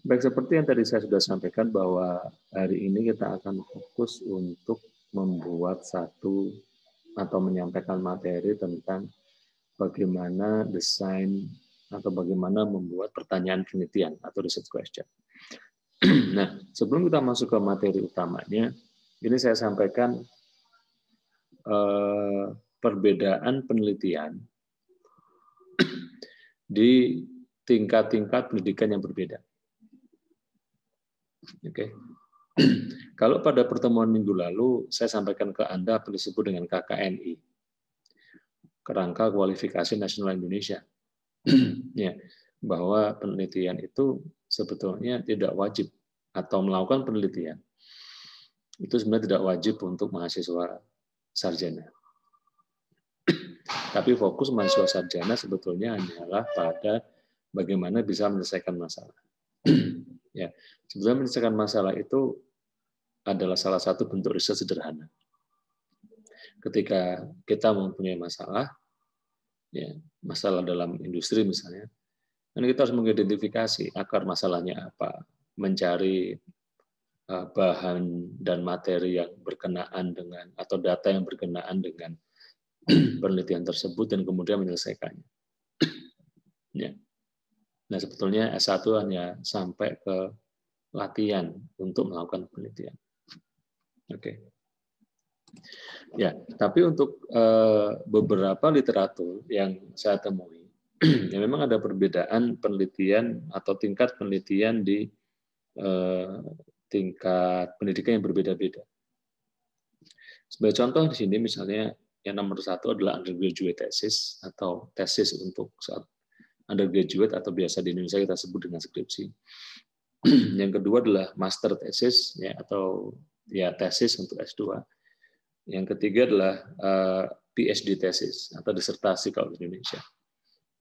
Baik, seperti yang tadi saya sudah sampaikan bahwa hari ini kita akan fokus untuk membuat satu atau menyampaikan materi tentang bagaimana desain atau bagaimana membuat pertanyaan penelitian atau research question. Nah, sebelum kita masuk ke materi utamanya, ini saya sampaikan perbedaan penelitian di tingkat-tingkat pendidikan yang berbeda. Oke. Kalau pada pertemuan minggu lalu saya sampaikan ke Anda apa disebut dengan KKNI, Kerangka Kualifikasi Nasional Indonesia, ya, bahwa penelitian itu sebetulnya tidak wajib atau melakukan penelitian itu sebenarnya tidak wajib untuk mahasiswa sarjana. Tapi fokus mahasiswa sarjana sebetulnya hanyalah pada bagaimana bisa menyelesaikan masalah. Ya, sebenarnya menyelesaikan masalah itu adalah salah satu bentuk riset sederhana. Ketika kita mempunyai masalah, ya, masalah dalam industri misalnya, dan kita harus mengidentifikasi akar masalahnya apa, mencari bahan dan materi yang berkenaan dengan atau data yang berkenaan dengan penelitian tersebut dan kemudian menyelesaikannya. Ya. Nah, sebetulnya S1 hanya sampai ke latihan untuk melakukan penelitian. Oke. Ya, tapi untuk beberapa literatur yang saya temui, ya memang ada perbedaan penelitian atau tingkat penelitian di tingkat pendidikan yang berbeda-beda. Sebagai contoh di sini misalnya yang nomor 1 adalah undergraduate thesis atau tesis untuk saat undergraduate atau biasa di Indonesia kita sebut dengan skripsi. Yang kedua adalah master thesis ya, atau ya tesis untuk S2. Yang ketiga adalah PhD thesis atau disertasi kalau di Indonesia.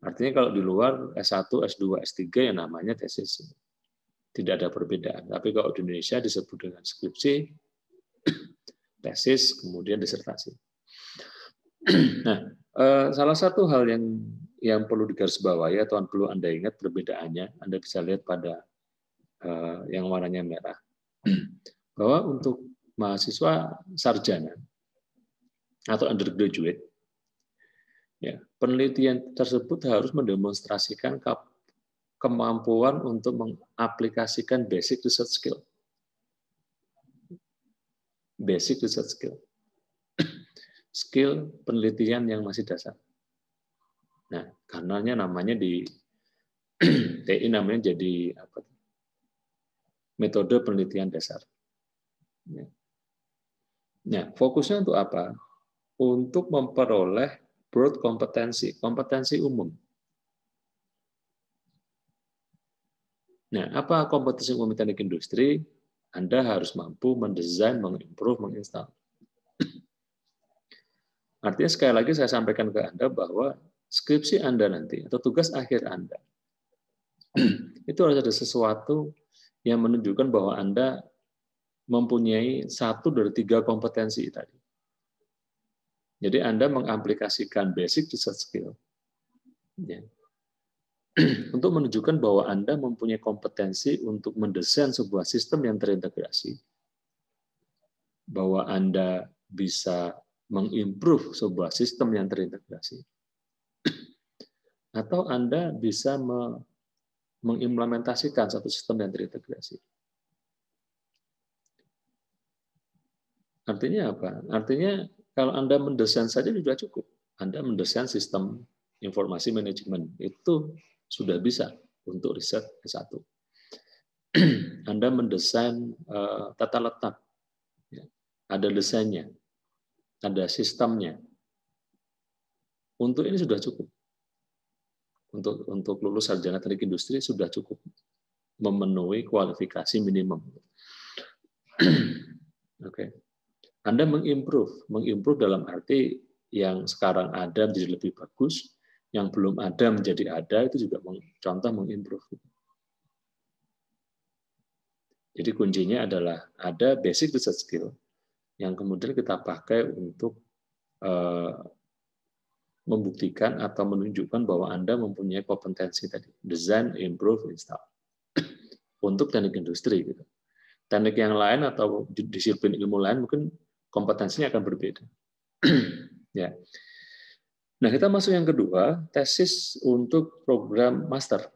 Artinya kalau di luar S1, S2, S3 yang namanya tesis. Tidak ada perbedaan. Tapi kalau di Indonesia disebut dengan skripsi, tesis, kemudian disertasi. Nah, salah satu hal yang perlu digarisbawahi atau perlu Anda ingat perbedaannya, Anda bisa lihat pada yang warnanya merah, bahwa untuk mahasiswa sarjana atau undergraduate, ya, penelitian tersebut harus mendemonstrasikan kemampuan untuk mengaplikasikan basic research skill. Basic research skill. Skill penelitian yang masih dasar. Nah, karenanya namanya di TI namanya jadi apa? Metode penelitian dasar. Nah, fokusnya untuk apa? Untuk memperoleh broad kompetensi, kompetensi umum. Nah, apa kompetensi umum teknik industri? Anda harus mampu mendesain, mengimprove, menginstal. Artinya sekali lagi saya sampaikan ke Anda bahwa skripsi Anda nanti atau tugas akhir Anda itu harus ada sesuatu yang menunjukkan bahwa Anda mempunyai 1 dari 3 kompetensi tadi. Jadi Anda mengaplikasikan basic research skill ya, untuk menunjukkan bahwa Anda mempunyai kompetensi untuk mendesain sebuah sistem yang terintegrasi, bahwa Anda bisa mengimprove sebuah sistem yang terintegrasi, atau Anda bisa mengimplementasikan satu sistem yang terintegrasi. Artinya apa? Artinya kalau Anda mendesain saja sudah cukup. Anda mendesain sistem informasi manajemen, itu sudah bisa untuk riset S1. Anda mendesain tata letak, ada desainnya, ada sistemnya. Untuk ini sudah cukup. Untuk lulus sarjana teknik industri sudah cukup memenuhi kualifikasi minimum. Oke. Anda mengimprove dalam arti yang sekarang ada menjadi lebih bagus, yang belum ada menjadi ada, itu juga contoh mengimprove. Jadi kuncinya adalah ada basic research skill yang kemudian kita pakai untuk membuktikan atau menunjukkan bahwa Anda mempunyai kompetensi tadi, design, improve, install. untuk teknik industri. Gitu. Teknik yang lain atau disiplin ilmu lain mungkin kompetensinya akan berbeda. Ya. Nah, kita masuk yang kedua, tesis untuk program master.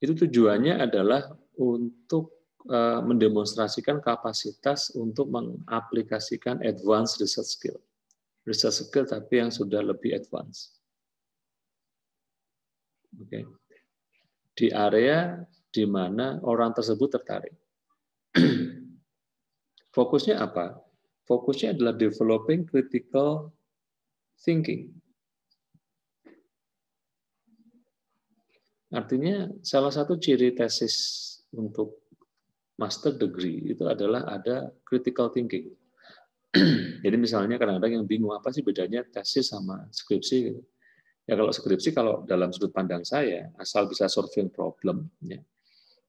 Itu tujuannya adalah untuk mendemonstrasikan kapasitas untuk mengaplikasikan advanced research skill. Research skill tapi yang sudah lebih advance. Oke. Di area di mana orang tersebut tertarik. Fokusnya apa? Fokusnya adalah developing critical thinking. Artinya salah satu ciri tesis untuk master degree itu adalah ada critical thinking. Jadi misalnya kadang-kadang yang bingung apa sih bedanya tesis sama skripsi gitu. Ya kalau skripsi kalau dalam sudut pandang saya asal bisa solving problem ya.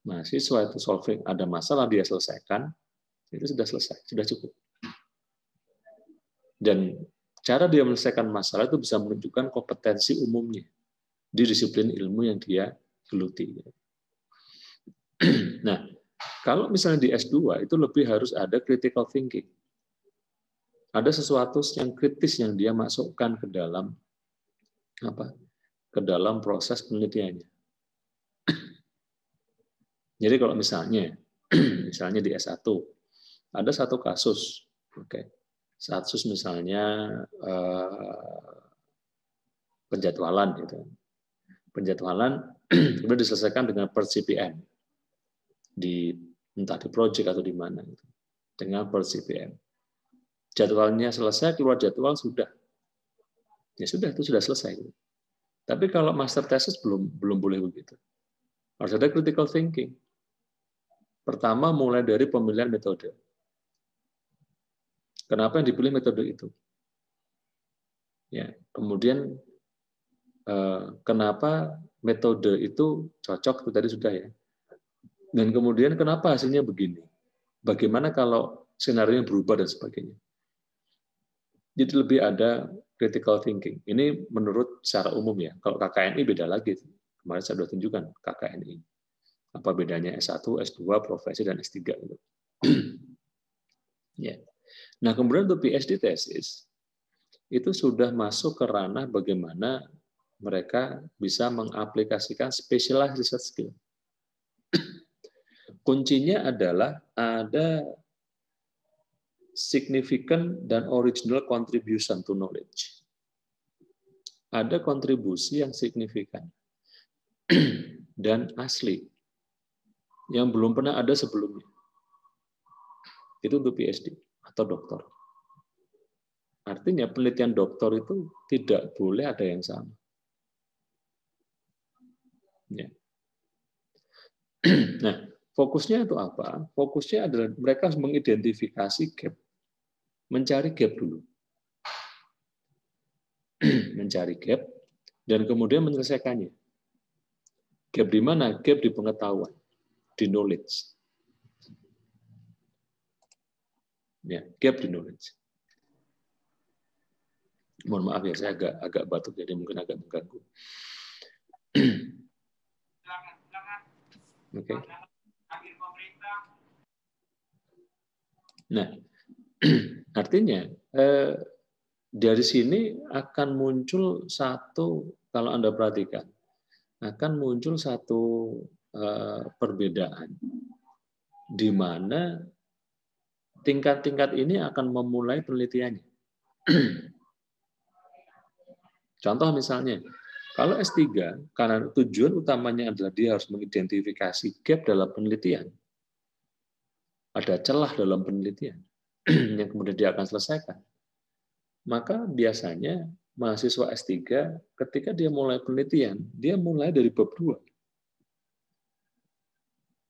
Mahasiswa itu solving ada masalah dia selesaikan itu sudah selesai, sudah cukup. Dan cara dia menyelesaikan masalah itu bisa menunjukkan kompetensi umumnya di disiplin ilmu yang dia geluti. Nah, kalau misalnya di S2 itu lebih harus ada critical thinking. Ada sesuatu yang kritis yang dia masukkan ke dalam apa? Ke dalam proses penelitiannya. Jadi kalau misalnya di S1 ada satu kasus, oke. Kasus misalnya penjadwalan gitu. Penjadwalan kemudian diselesaikan dengan per CPM. Entah di project atau di mana gitu. Dengan per CPM. Jadwalnya selesai, keluar jadwal sudah. Ya sudah, itu sudah selesai. Tapi kalau master thesis belum boleh begitu. Harus ada critical thinking. Pertama mulai dari pemilihan metode. Kenapa yang dipilih metode itu? Ya, kemudian kenapa metode itu cocok itu tadi sudah ya. Dan kemudian kenapa hasilnya begini? Bagaimana kalau skenario berubah dan sebagainya? Jadi lebih ada critical thinking. Ini menurut secara umum ya. Kalau KKNI beda lagi. Kemarin saya sudah tunjukkan KKNI. Apa bedanya S1, S2, profesi, dan S3. Gitu. Ya. Nah, kemudian untuk PhD tesis, itu sudah masuk ke ranah bagaimana mereka bisa mengaplikasikan specialized research skill. Kuncinya adalah ada significant dan original contribution to knowledge. Ada kontribusi yang signifikan dan asli yang belum pernah ada sebelumnya. Itu untuk PhD atau doktor. Artinya penelitian doktor itu tidak boleh ada yang sama. Ya. Nah, fokusnya itu apa? Fokusnya adalah mereka harus mengidentifikasi gap. Mencari gap dulu. Mencari gap, dan kemudian menyelesaikannya. Gap di mana? Gap di pengetahuan, di knowledge. Ya, gap di knowledge. Mohon maaf ya, saya agak batuk, jadi mungkin agak mengganggu. Oke. Nah, artinya dari sini akan muncul satu, kalau Anda perhatikan, akan muncul satu perbedaan di mana tingkat-tingkat ini akan memulai penelitiannya. Contoh misalnya, kalau S3, karena tujuan utamanya adalah dia harus mengidentifikasi gap dalam penelitian, ada celah dalam penelitian yang kemudian dia akan selesaikan, maka biasanya mahasiswa S3 ketika dia mulai penelitian, dia mulai dari bab 2.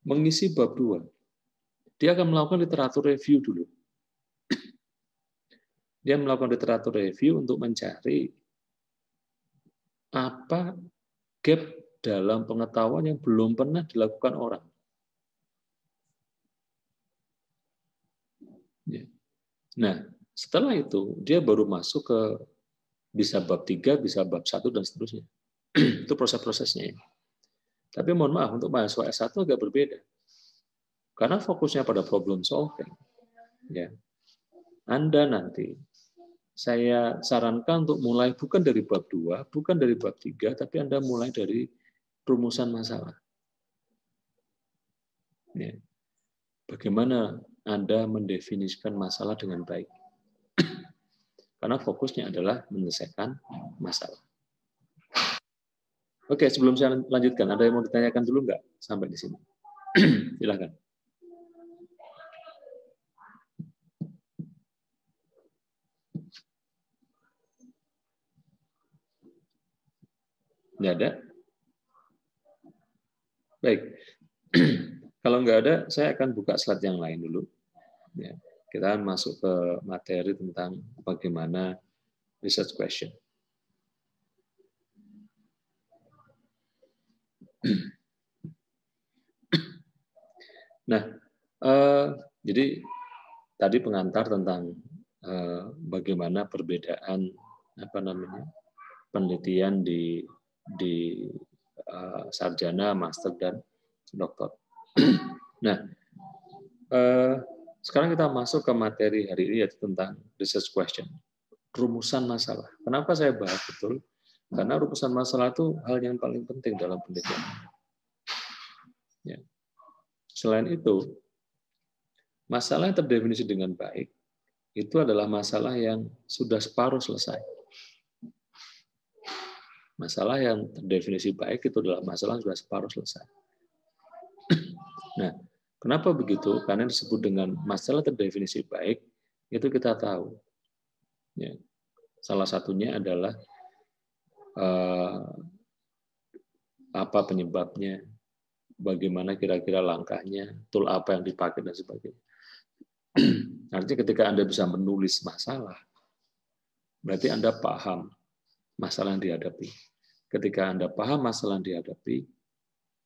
Mengisi bab 2. Dia akan melakukan literatur review dulu. Dia melakukan literatur review untuk mencari apa gap dalam pengetahuan yang belum pernah dilakukan orang. Nah, setelah itu dia baru masuk ke bisa bab 3, bisa bab 1 dan seterusnya. Itu proses-prosesnya. Tapi mohon maaf, untuk mahasiswa S1 agak berbeda. Karena fokusnya pada problem solving. Ya. Anda nanti, saya sarankan untuk mulai bukan dari bab 2, bukan dari bab 3, tapi Anda mulai dari rumusan masalah. Ya. Bagaimana Anda mendefinisikan masalah dengan baik. Karena fokusnya adalah menyelesaikan masalah. Oke, sebelum saya lanjutkan, ada yang mau ditanyakan dulu nggak sampai di sini? Silakan. Nggak ada? Baik. Kalau nggak ada, saya akan buka slide yang lain dulu. Ya, kita akan masuk ke materi tentang bagaimana research question. Nah, jadi tadi pengantar tentang bagaimana perbedaan penelitian di sarjana, master, dan doktor. Nah, sekarang kita masuk ke materi hari ini, yaitu tentang research question, rumusan masalah. Kenapa saya bahas betul? Karena rumusan masalah itu hal yang paling penting dalam penelitian. Ya. Selain itu, masalah yang terdefinisi dengan baik itu adalah masalah yang sudah separuh selesai. Masalah yang terdefinisi baik itu adalah masalah yang sudah separuh selesai. Nah, kenapa begitu? Karena disebut dengan masalah terdefinisi baik, itu kita tahu. Ya. Salah satunya adalah apa penyebabnya, bagaimana kira-kira langkahnya, tool apa yang dipakai, dan sebagainya. Artinya ketika Anda bisa menulis masalah, berarti Anda paham masalah yang dihadapi. Ketika Anda paham masalah yang dihadapi,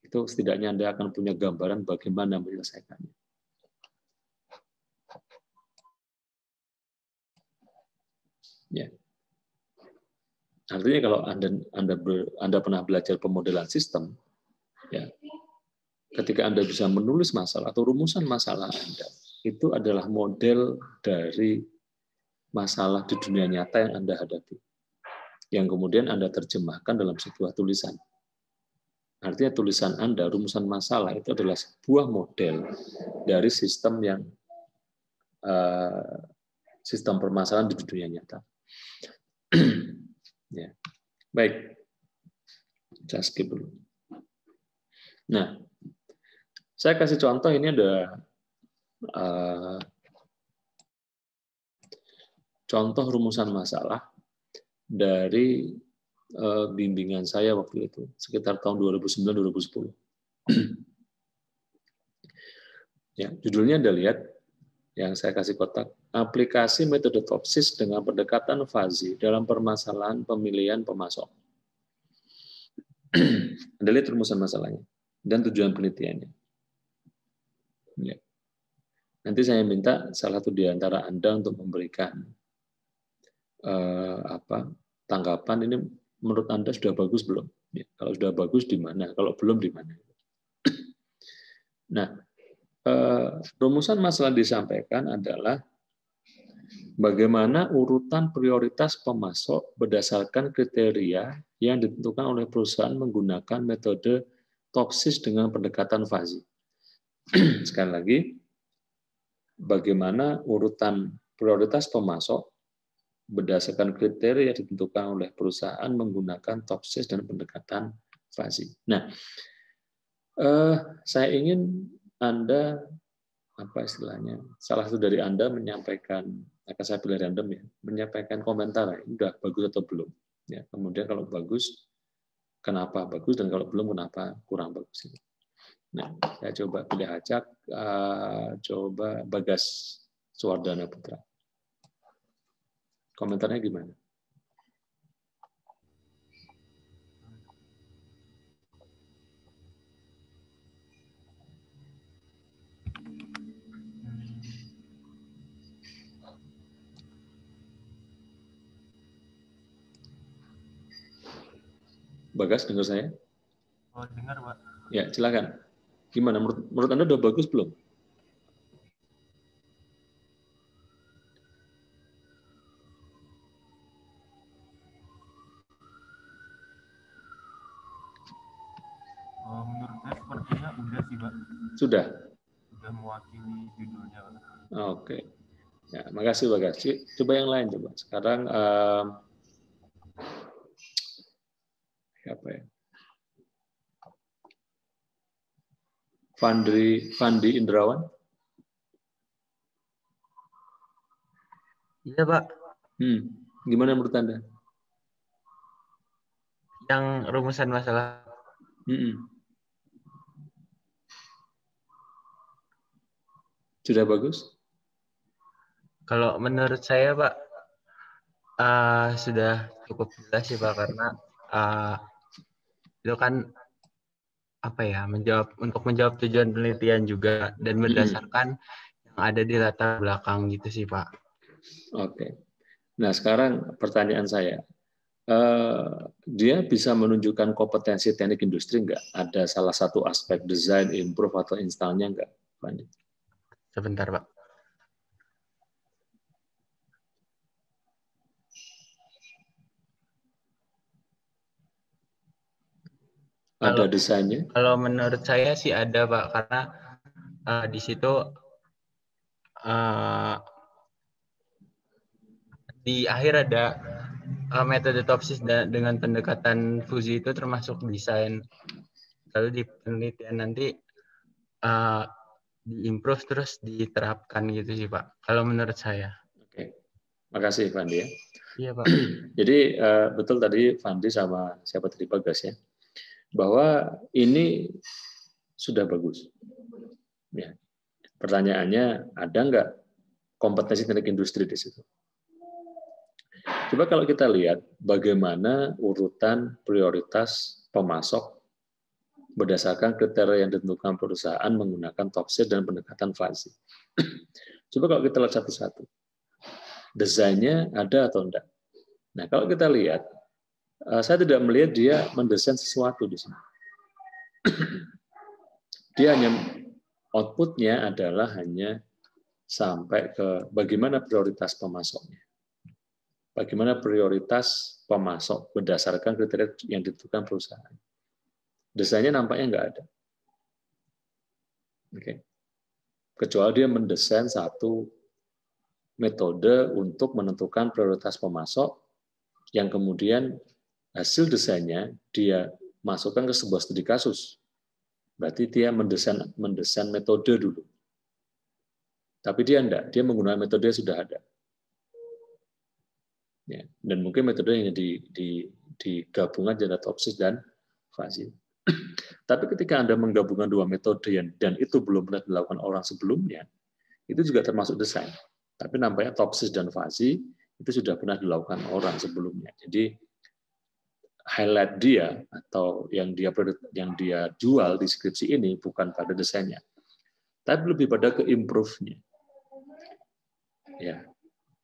itu setidaknya Anda akan punya gambaran bagaimana menyelesaikannya. Ya. Artinya kalau Anda pernah belajar pemodelan sistem, ya, ketika Anda bisa menulis masalah atau rumusan masalah Anda, itu adalah model dari masalah di dunia nyata yang Anda hadapi, yang kemudian Anda terjemahkan dalam sebuah tulisan. Artinya tulisan Anda, rumusan masalah itu adalah sebuah model dari sistem yang sistem permasalahan di dunia nyata. Ya. Baik, saya skip dulu. Nah, saya kasih contoh, ini ada contoh rumusan masalah dari bimbingan saya waktu itu, sekitar tahun 2009-2010. Ya, judulnya Anda lihat, yang saya kasih kotak, aplikasi metode Topsis dengan pendekatan fazi dalam permasalahan pemilihan pemasok. Anda lihat rumusan masalahnya dan tujuan penelitiannya. Ya. Nanti saya minta salah satu di antara Anda untuk memberikan tanggapan, ini menurut Anda sudah bagus belum? Ya, kalau sudah bagus di mana? Kalau belum di mana? Nah, rumusan masalah disampaikan adalah bagaimana urutan prioritas pemasok berdasarkan kriteria yang ditentukan oleh perusahaan menggunakan metode Topsis dengan pendekatan fazi. Sekali lagi, bagaimana urutan prioritas pemasok berdasarkan kriteria yang ditentukan oleh perusahaan menggunakan Topsis dan pendekatan fazi. Nah, saya ingin Anda, salah satu dari Anda menyampaikan, akan saya pilih random ya, menyampaikan komentar, ini udah bagus atau belum. Ya, kemudian kalau bagus, kenapa bagus, dan kalau belum, kenapa kurang bagus. Nah, saya coba pilih acak, coba Bagas Suwardana Putra. Komentarnya gimana? Bagas, dengar saya? Oh, dengar, Pak. Ya, silakan. Gimana menurut Anda udah bagus belum? Menurut saya sepertinya udah sih, Pak. Sudah. Sudah mewakili judulnya, Pak. Oke. Ya, makasih Pak Gas. Coba yang lain coba. Sekarang apa ya? Fandi Indrawan. Iya, Pak. Gimana menurut Anda? Yang rumusan masalah. Sudah bagus? Kalau menurut saya, Pak, sudah cukup jelas sih, Pak, karena itu kan apa ya, untuk menjawab tujuan penelitian juga dan berdasarkan yang ada di latar belakang gitu sih, Pak. Oke. Nah, sekarang pertanyaan saya, dia bisa menunjukkan kompetensi teknik industri nggak? Ada salah satu aspek desain, improve atau installnya nggak, Fandi? Sebentar, Pak. Ada desainnya? Kalau menurut saya sih ada, Pak, karena di situ di akhir ada metode Topsis dengan pendekatan fusi itu termasuk desain. Lalu di penelitian nanti diimprove terus diterapkan gitu sih, Pak. Kalau menurut saya. Oke. Makasih Fandi ya. Iya, Pak. Jadi betul tadi Fandi sama siapa tadi Pak Gas ya, bahwa ini sudah bagus. Ya. Pertanyaannya, ada nggak kompetensi teknik industri di situ? Coba kalau kita lihat bagaimana urutan prioritas pemasok berdasarkan kriteria yang ditentukan perusahaan menggunakan Topsis dan pendekatan fuzzy. Coba kalau kita lihat satu-satu. Desainnya ada atau enggak? Nah, kalau kita lihat, saya tidak melihat dia mendesain sesuatu di sini. Dia hanya outputnya adalah hanya sampai ke bagaimana prioritas pemasoknya. Bagaimana prioritas pemasok berdasarkan kriteria yang ditentukan perusahaan. Desainnya nampaknya nggak ada. Oke. Kecuali dia mendesain satu metode untuk menentukan prioritas pemasok yang kemudian hasil desainnya dia masukkan ke sebuah studi kasus. Berarti dia mendesain metode dulu. Tapi dia enggak, dia menggunakan metode yang sudah ada. Ya, dan mungkin metodenya digabungkan antara Topsis dan fuzzy. Tapi ketika Anda menggabungkan dua metode dan itu belum pernah dilakukan orang sebelumnya, itu juga termasuk desain. Tapi nampaknya Topsis dan fuzzy itu sudah pernah dilakukan orang sebelumnya. Jadi highlight dia atau yang dia jual di skripsi ini bukan pada desainnya, tapi lebih pada ke improve-nya. Ya.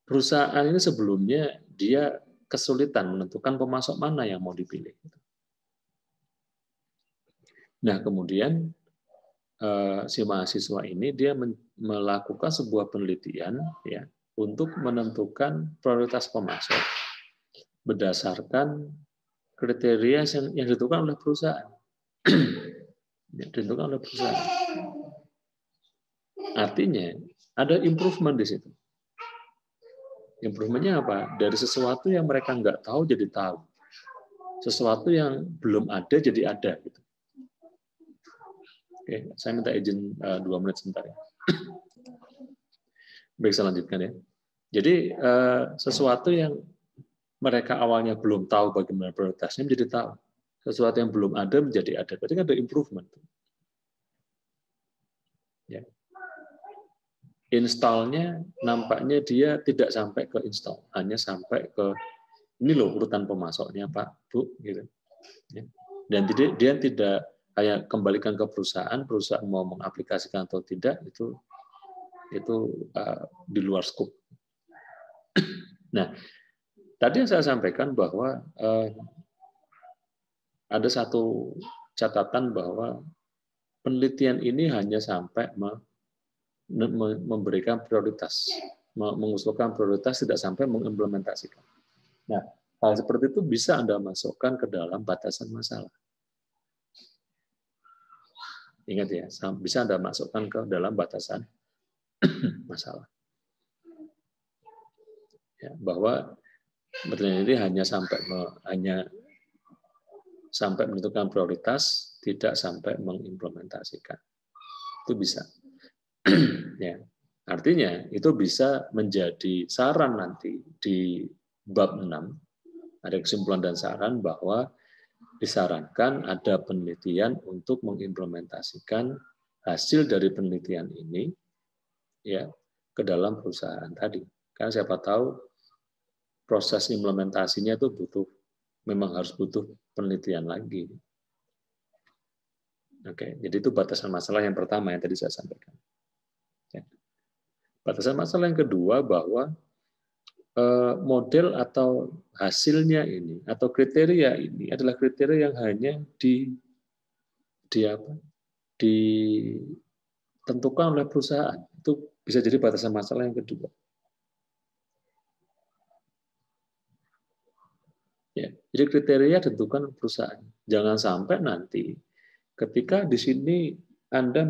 Perusahaan ini sebelumnya dia kesulitan menentukan pemasok mana yang mau dipilih. Nah, kemudian si mahasiswa ini dia melakukan sebuah penelitian ya untuk menentukan prioritas pemasok berdasarkan kriteria yang ditentukan oleh perusahaan. Ditentukan oleh perusahaan. Artinya ada improvement di situ. Improvementnya apa? Dari sesuatu yang mereka nggak tahu jadi tahu. Sesuatu yang belum ada jadi ada. Gitu. Oke, saya minta izin 2 menit sebentar ya. Baik, saya lanjutkan ya. Jadi sesuatu yang mereka awalnya belum tahu bagaimana prioritasnya menjadi tahu. Sesuatu yang belum ada menjadi ada. Berarti kan ada improvement. Ya. Install-nya nampaknya dia tidak sampai ke install, hanya sampai ke ini loh urutan pemasoknya Pak, Bu, gitu. Ya. Dan dia tidak kayak kembalikan ke perusahaan mau mengaplikasikan atau tidak itu di luar skop. Nah, tadi yang saya sampaikan bahwa ada satu catatan bahwa penelitian ini hanya sampai memberikan prioritas, mengusulkan prioritas, tidak sampai mengimplementasikan. Nah, hal seperti itu bisa Anda masukkan ke dalam batasan masalah. Ingat ya, bisa Anda masukkan ke dalam batasan masalah. Ya, bahwa penelitian ini hanya sampai menentukan prioritas, tidak sampai mengimplementasikan. Itu bisa. Ya. Artinya itu bisa menjadi saran nanti di bab 6, ada kesimpulan dan saran bahwa disarankan ada penelitian untuk mengimplementasikan hasil dari penelitian ini ya ke dalam perusahaan tadi. Karena siapa tahu proses implementasinya itu memang harus butuh penelitian lagi. Oke, jadi itu batasan masalah yang pertama yang tadi saya sampaikan. Ya. Batasan masalah yang kedua bahwa model atau hasilnya ini atau kriteria ini adalah kriteria yang hanya ditentukan oleh perusahaan. Itu bisa jadi batasan masalah yang kedua. Ya, jadi kriteria ditentukan oleh perusahaan. Jangan sampai nanti ketika di sini Anda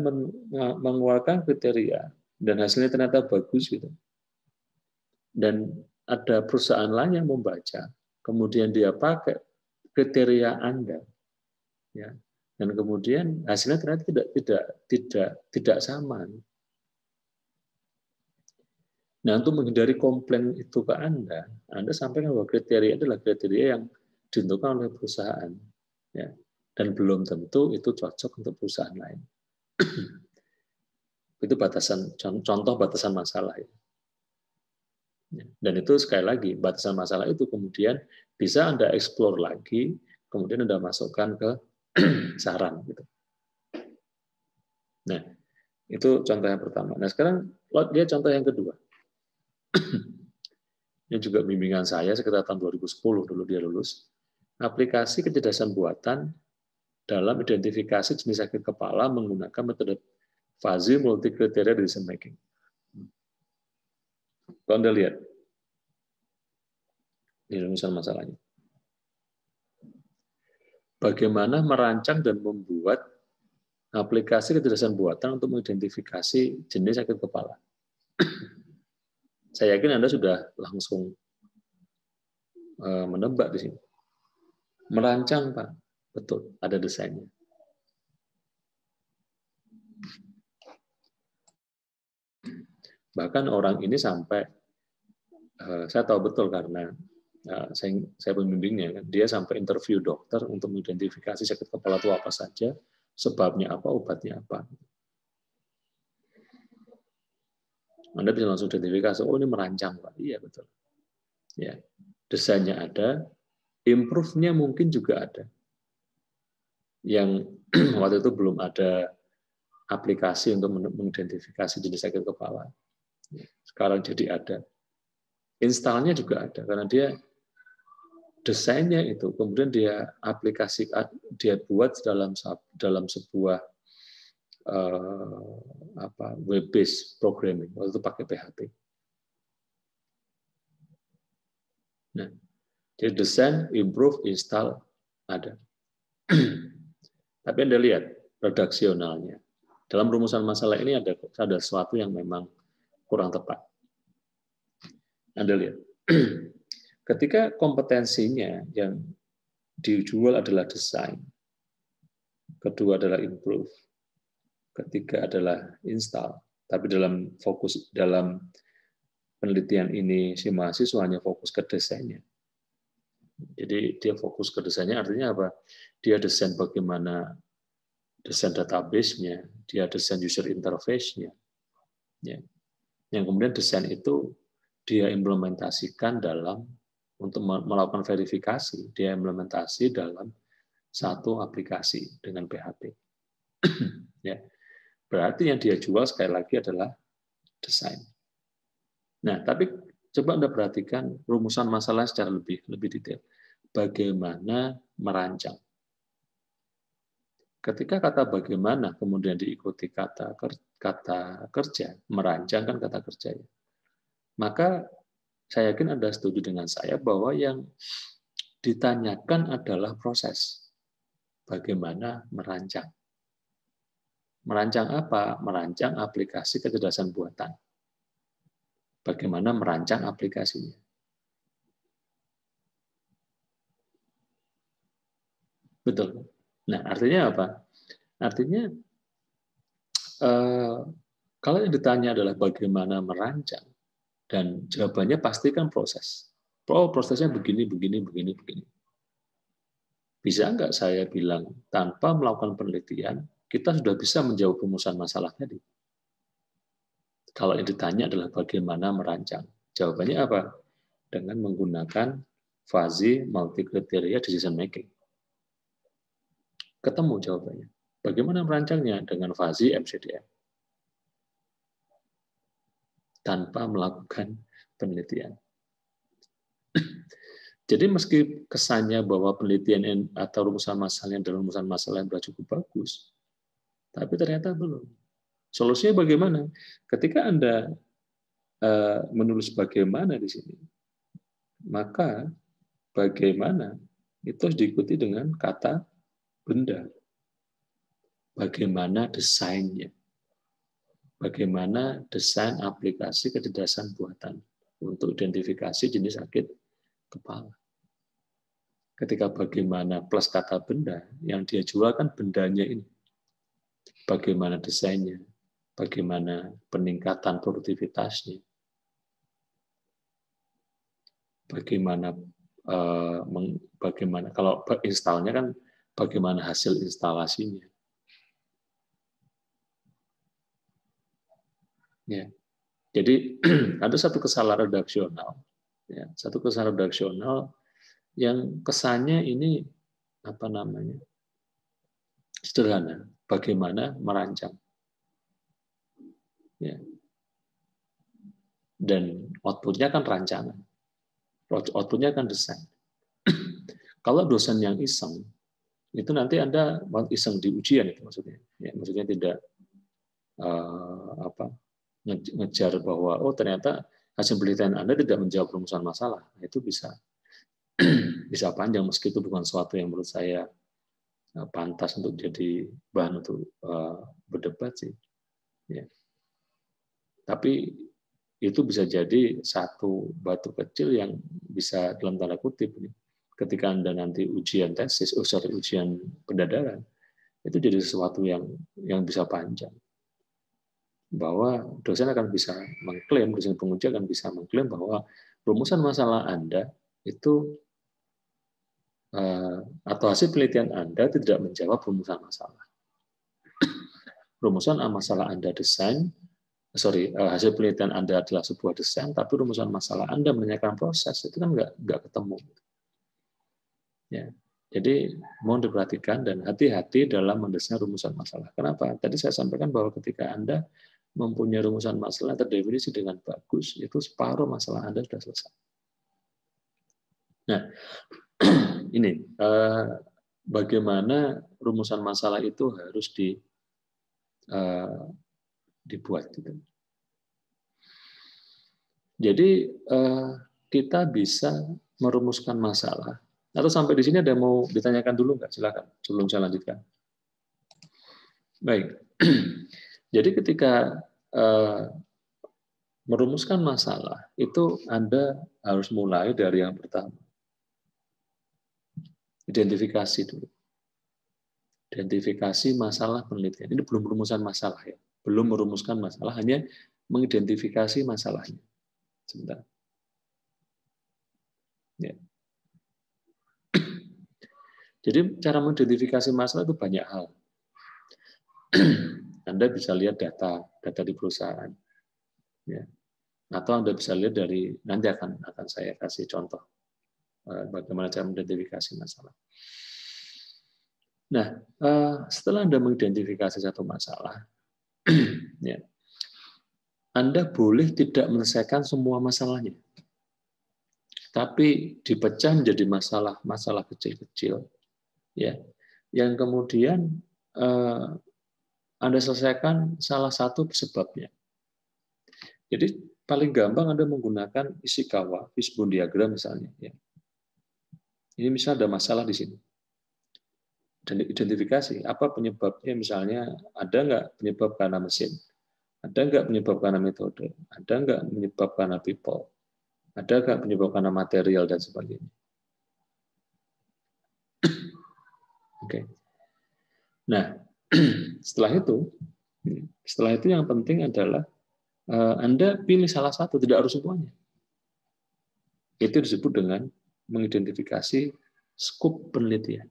mengeluarkan kriteria dan hasilnya ternyata bagus gitu. Dan ada perusahaan lain yang membaca, kemudian dia pakai kriteria Anda, ya, dan kemudian hasilnya ternyata tidak sama. Nah, untuk menghindari komplain itu ke Anda sampaikan bahwa kriteria adalah kriteria yang ditentukan oleh perusahaan, ya, dan belum tentu itu cocok untuk perusahaan lain. Itu contoh batasan masalah. Ya. Dan itu sekali lagi, batasan masalah itu kemudian bisa Anda explore lagi, kemudian Anda masukkan ke saran. Gitu. Nah, itu contoh yang pertama. Nah, sekarang lihat contoh yang kedua. Ini juga bimbingan saya sekitar tahun 2010, dulu dia lulus. Aplikasi kecerdasan buatan dalam identifikasi jenis sakit kepala menggunakan metode fuzzy multi-criteria decision making. Kalau Anda lihat, ini rumusan masalahnya. Bagaimana merancang dan membuat aplikasi kecerdasan buatan untuk mengidentifikasi jenis sakit kepala. Saya yakin Anda sudah langsung menebak di sini. Merancang, Pak. Betul, ada desainnya. Bahkan orang ini sampai, saya tahu betul karena saya pembimbingnya, kan, dia sampai interview dokter untuk mengidentifikasi sakit kepala itu apa saja, sebabnya apa, obatnya apa. Anda bisa langsung identifikasi, oh ini merancang, Pak. Iya, betul. Ya, desainnya ada, improve-nya mungkin juga ada. Yang waktu itu belum ada aplikasi untuk mengidentifikasi jenis sakit kepala. Sekarang jadi ada. Installnya juga ada, karena dia desainnya itu, kemudian dia dia buat dalam sebuah web based programming, waktu itu pakai PHP. Nah, jadi desain, improve, install ada. Tapi Anda lihat redaksionalnya. Dalam rumusan masalah ini ada sesuatu yang memang kurang tepat. Anda lihat. Ketika kompetensinya yang dijual adalah desain, kedua adalah improve, ketiga adalah install. Tapi dalam penelitian ini si mahasiswa hanya fokus ke desainnya. Jadi dia fokus ke desainnya artinya apa? Dia desain bagaimana desain database-nya, dia desain user interface-nya. Ya. Yang kemudian desain itu dia implementasikan untuk melakukan verifikasi, dia implementasi dalam satu aplikasi dengan PHP. Ya. Berarti yang dia jual sekali lagi adalah desain. Nah, tapi coba Anda perhatikan rumusan masalah secara lebih detail. Bagaimana merancang? ketika kata bagaimana kemudian diikuti kata kerja, merancang kan kata kerja ya. Maka saya yakin Anda setuju dengan saya bahwa yang ditanyakan adalah proses. Bagaimana merancang. Merancang apa? Merancang aplikasi kecerdasan buatan. Bagaimana merancang aplikasinya. Betul. Nah, artinya apa? Artinya, kalau yang ditanya adalah bagaimana merancang, dan jawabannya pasti kan proses. Prosesnya begini, begini, begini, begini. Bisa nggak saya bilang, tanpa melakukan penelitian, kita sudah bisa menjawab rumusan masalah tadi? Kalau yang ditanya adalah bagaimana merancang. Jawabannya apa? Dengan menggunakan fuzzy multi-criteria decision making. Ketemu jawabannya. Bagaimana merancangnya? Dengan fuzzy MCDM. Tanpa melakukan penelitian. Jadi meski kesannya bahwa penelitian atau rumusan masalahnya adalah rumusan masalah yang sudah cukup bagus, tapi ternyata belum. Solusinya bagaimana? Ketika Anda menulis bagaimana di sini, maka bagaimana itu harus diikuti dengan kata benda. Bagaimana desainnya? Bagaimana desain aplikasi kecerdasan buatan untuk identifikasi jenis sakit kepala. Ketika bagaimana plus kata benda, yang dia jual kan bendanya ini. Bagaimana desainnya, bagaimana peningkatan produktivitasnya, bagaimana kalau installnya kan bagaimana hasil instalasinya. Ya. Jadi ada satu kesalahan redaksional, ya, satu kesalahan redaksional yang kesannya ini sederhana, bagaimana merancang, ya. Dan outputnya kan rancangan, outputnya kan desain. Kalau dosen yang iseng, itu nanti Anda iseng di ujian itu maksudnya, ya, maksudnya tidak ngejar bahwa ternyata hasil penelitian Anda tidak menjawab rumusan masalah. Itu bisa panjang meski itu bukan sesuatu yang menurut saya pantas untuk jadi bahan untuk berdebat sih. Ya. Tapi itu bisa jadi satu batu kecil yang bisa dalam tanda kutip ketika Anda nanti ujian tesis, ujian pendadaran, itu jadi sesuatu yang bisa panjang. Bahwa dosen akan bisa mengklaim, dosen penguji akan bisa mengklaim bahwa rumusan masalah Anda itu atau hasil penelitian Anda tidak menjawab rumusan masalah. Rumusan masalah Anda hasil penelitian Anda adalah sebuah desain, tapi rumusan masalah Anda menanyakan proses, itu kan nggak ketemu. Ya. Jadi mohon diperhatikan dan hati-hati dalam mendesain rumusan masalah. Kenapa? Tadi saya sampaikan bahwa ketika Anda mempunyai rumusan masalah terdefinisi dengan bagus, itu separuh masalah Anda sudah selesai. Nah, ini bagaimana rumusan masalah itu harus dibuat. Gitu. Jadi kita bisa merumuskan masalah. Atau sampai di sini ada yang mau ditanyakan dulu nggak? Silakan sebelum saya lanjutkan. Baik. Jadi ketika merumuskan masalah, itu Anda harus mulai dari yang pertama. Identifikasi dulu. Identifikasi masalah penelitian. Ini belum rumusan masalah ya. Belum merumuskan masalah, hanya mengidentifikasi masalahnya. Sebentar. Ya. Jadi cara mengidentifikasi masalah itu banyak hal. Anda bisa lihat data di perusahaan, ya. Atau Anda bisa lihat dari nanti akan saya kasih contoh bagaimana cara mengidentifikasi masalah. Nah, setelah Anda mengidentifikasi satu masalah, ya, Anda boleh tidak menyelesaikan semua masalahnya, tapi dipecah menjadi masalah kecil-kecil, ya, yang kemudian Anda selesaikan salah satu sebabnya. Jadi paling gampang Anda menggunakan Ishikawa, fishbone diagram misalnya. Ya. Ini misalnya ada masalah di sini. Dan identifikasi apa penyebabnya, misalnya ada nggak penyebab karena mesin, ada nggak penyebab karena metode, ada nggak penyebab karena people, ada nggak penyebab karena material dan sebagainya. Oke. Nah, setelah itu yang penting adalah Anda pilih salah satu, tidak harus semuanya. Itu disebut dengan mengidentifikasi skop penelitian.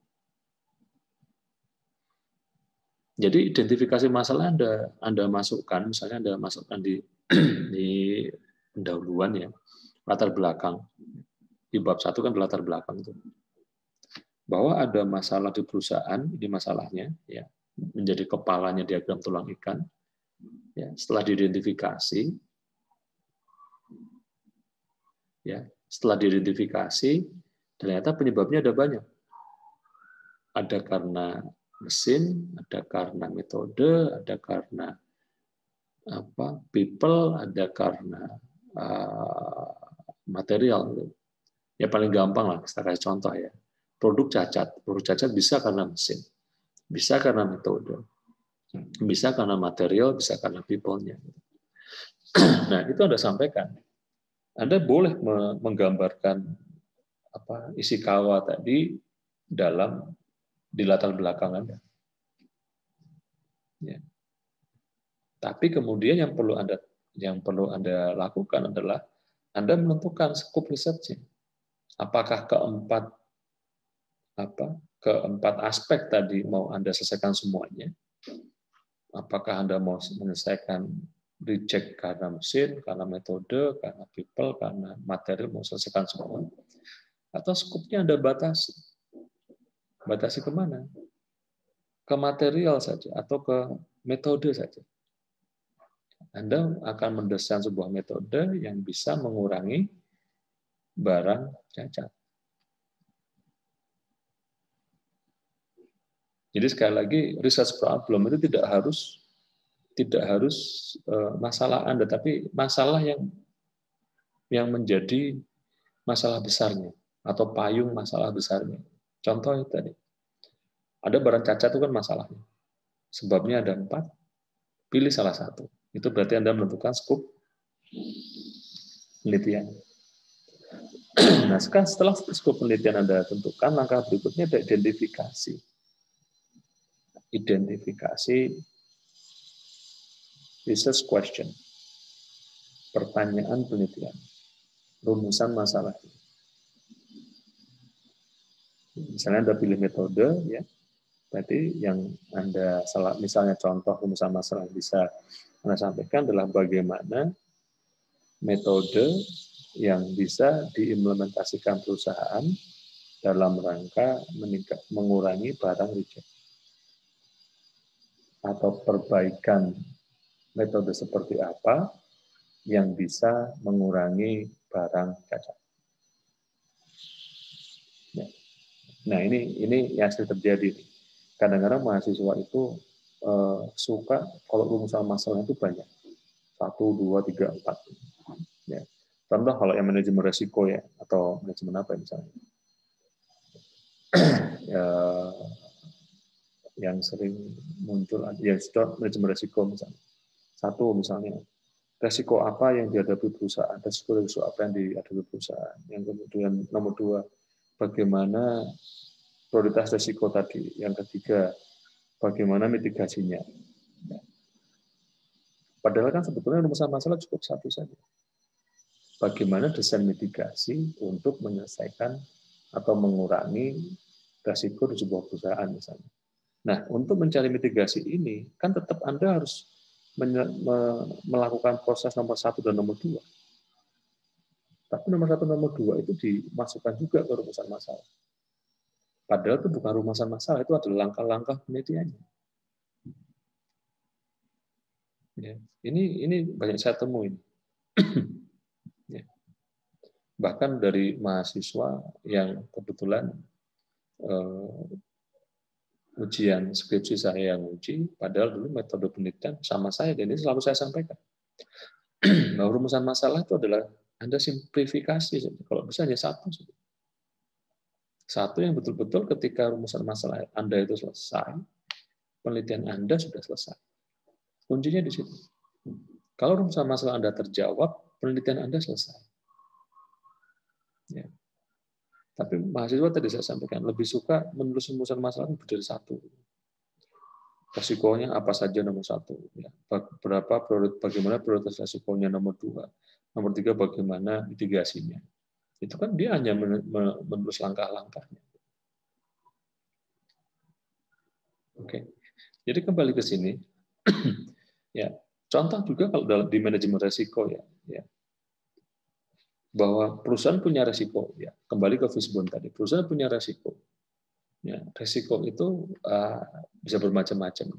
Jadi identifikasi masalah Anda masukkan, misalnya Anda masukkan di pendahuluan ya, latar belakang. Di bab 1 kan latar belakang itu. Bahwa ada masalah di perusahaan, ini masalahnya ya, menjadi kepalanya diagram tulang ikan. Ya, setelah diidentifikasi ya, ternyata penyebabnya ada banyak. Ada karena mesin, ada karena metode, ada karena people, ada karena material. Ya paling gampang lah, kita kasih contoh ya. Produk cacat bisa karena mesin, bisa karena metode, bisa karena material, bisa karena people-nya. Nah, itu Anda sampaikan. Anda boleh menggambarkan Ishikawa tadi di latar belakang Anda. Ya. Tapi kemudian yang perlu Anda lakukan adalah Anda menentukan skop risetnya. Apakah keempat aspek tadi mau Anda selesaikan semuanya? Apakah Anda mau menyelesaikan reject karena mesin, karena metode, karena people, karena material, mau selesaikan semua? Atau skopnya Anda batasi? Batasi kemana? Ke material saja atau ke metode saja? Anda akan mendesain sebuah metode yang bisa mengurangi barang cacat. Jadi sekali lagi, research problem itu tidak harus masalah Anda, tapi masalah yang menjadi masalah besarnya atau payung masalah besarnya. Contoh tadi, ada barang cacat itu kan masalahnya. Sebabnya ada 4, pilih salah satu. Itu berarti Anda menentukan skop penelitian. Nah, setelah skop penelitian Anda tentukan, langkah berikutnya ada identifikasi. Identifikasi research question. Pertanyaan penelitian. Rumusan masalah. Misalnya Anda pilih metode, ya, berarti yang Anda misalnya contoh rumusan masalah yang bisa Anda sampaikan adalah bagaimana metode yang bisa diimplementasikan perusahaan dalam rangka mengurangi barang reject atau perbaikan metode seperti apa yang bisa mengurangi barang cacat. Nah, ini yang sering terjadi. Kadang-kadang mahasiswa itu suka kalau rumusan masalah itu banyak. 1, 2, 3, 4. Ya. Contoh kalau yang manajemen resiko ya, atau manajemen apa misalnya. Ya, yang sering muncul, ya manajemen resiko misalnya. 1 misalnya, resiko apa yang dihadapi perusahaan, resiko apa yang dihadapi perusahaan. Yang kemudian nomor 2, bagaimana prioritas resiko tadi. Yang ketiga, bagaimana mitigasinya. Padahal kan sebetulnya rumusan masalah cukup 1 saja. Bagaimana desain mitigasi untuk menyelesaikan atau mengurangi resiko di sebuah perusahaan misalnya. Nah, untuk mencari mitigasi ini, kan tetap Anda harus melakukan proses nomor 1 dan nomor 2. Tapi nomor 1 nomor 2 itu dimasukkan juga ke rumusan masalah. Padahal itu bukan rumusan masalah, itu adalah langkah-langkah penelitiannya. Ya, ini banyak saya temuin. Ya. Bahkan dari mahasiswa yang kebetulan ujian skripsi saya yang uji, padahal dulu metode penelitian sama saya, dan ini selalu saya sampaikan. Bahwa rumusan masalah itu adalah Anda simplifikasi, kalau bisa hanya satu. Satu yang betul-betul ketika rumusan masalah Anda itu selesai, penelitian Anda sudah selesai. Kuncinya di situ. Kalau rumusan masalah Anda terjawab, penelitian Anda selesai. Ya. Tapi mahasiswa tadi saya sampaikan lebih suka menulis rumusan masalah lebih dari satu. Resikonya apa saja nomor satu. Ya. Bagaimana prioritas resikonya nomor 2. Nomor 3 bagaimana mitigasinya. Itu kan dia hanya menulis langkah-langkahnya. Oke. Jadi kembali ke sini. Ya, contoh juga kalau di manajemen resiko ya. Bahwa perusahaan punya resiko ya. Kembali ke Fishbone tadi. Perusahaan punya resiko. Ya, resiko itu bisa bermacam-macam.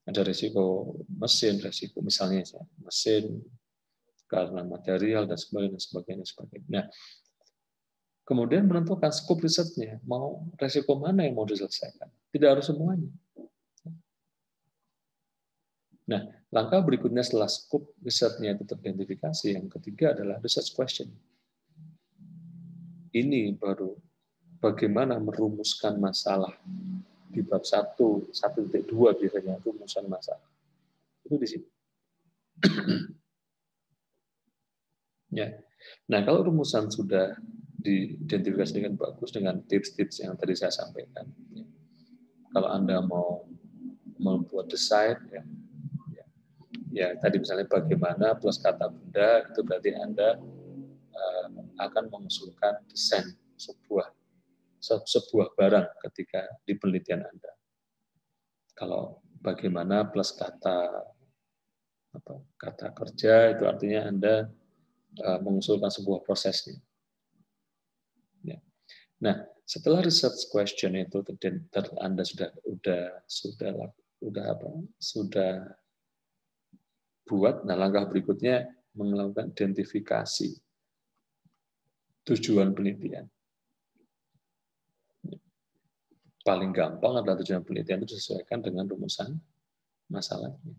Ada resiko mesin, resiko misalnya mesin karena material dan sebagainya. Nah, kemudian menentukan skop risetnya, mau resiko mana yang mau diselesaikan. Tidak harus semuanya. Nah, langkah berikutnya setelah skop risetnya itu teridentifikasi, yang ketiga adalah research question. Ini baru bagaimana merumuskan masalah di bab 1.2 biasanya rumusan masalah. Itu di sini. Ya. Nah, kalau rumusan sudah diidentifikasi dengan bagus dengan tips-tips yang tadi saya sampaikan. Ya. Kalau Anda mau membuat desain, ya tadi misalnya bagaimana plus kata benda, itu berarti Anda akan mengusulkan desain sebuah barang ketika di penelitian Anda. Kalau bagaimana plus kata kerja, itu artinya Anda mengusulkan sebuah prosesnya. Ya. Nah, setelah research question itu Anda sudah buat, nah langkah berikutnya melakukan identifikasi tujuan penelitian. Paling gampang adalah tujuan penelitian itu disesuaikan dengan rumusan masalahnya.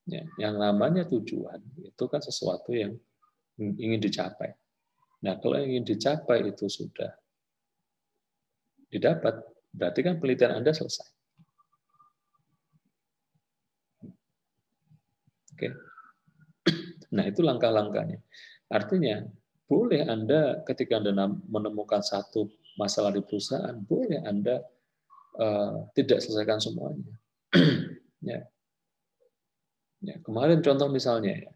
Ya, yang namanya tujuan itu kan sesuatu yang ingin dicapai. Nah, kalau yang ingin dicapai itu sudah didapat, berarti kan penelitian Anda selesai. Oke. Nah, itu langkah-langkahnya. Artinya, boleh Anda ketika Anda menemukan satu masalah di perusahaan, boleh Anda tidak selesaikan semuanya. Ya. Ya, kemarin contoh misalnya,